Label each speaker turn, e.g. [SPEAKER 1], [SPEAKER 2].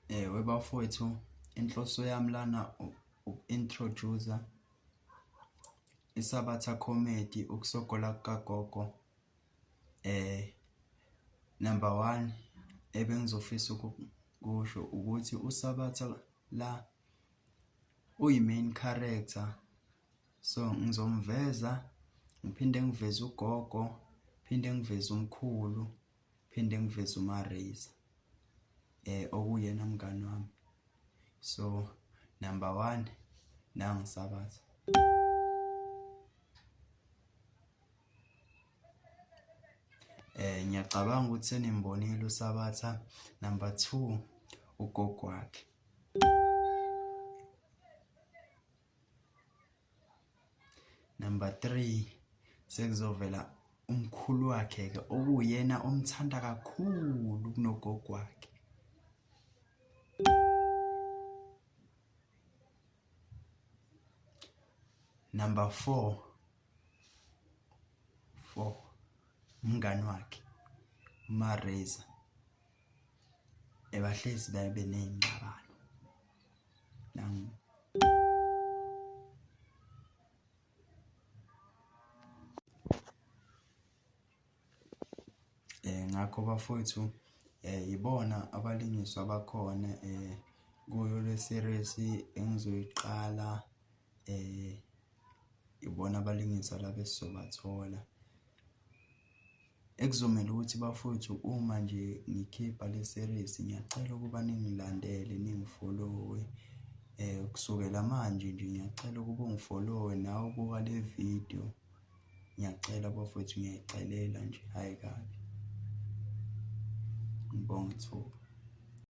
[SPEAKER 1] Webafowethu, inhloso yami lana uku-introduce iSabatha Comedy, ukusogola kukagogo. Number one, ebengizofisa ukusho ukuthi uSabatha la uyi-main character, so ngizomveza, ngiphinde ngiveze ugogo, phinde ngiveze umkhulu, phinde ngiveze uMaRaizer, okuyena mngani wami. So number one, nangu Sabatha. Ngiyacabanga ukuthi senimbonile uSabatha. Number two, ugogo wakhe. Number three, sekuzovela umkhulu wakhe-ke okuyena omthanda kakhulu kunogogo wakhe. Number four, umngani wakhe uMaRaizer, ebahlezi babe nezingxabano. Nangu ngakho bafowethu, ibona abalingiswa abakhona kuyo le series engizoyiqala. Ibona abalingisa laba esizobathola. Ekuzomela ukuthi bafowethu, uma nje ngikhipha le series, ngiyacela ukuba ningilandele, ningifollowe. Kusukela manje nje ngiyacela ukuba ungifollowe nawe ubuka le video. Ngiyacela bafowethu, ngiyayicelela nje, hayi kabi. Ngibonga ithuba.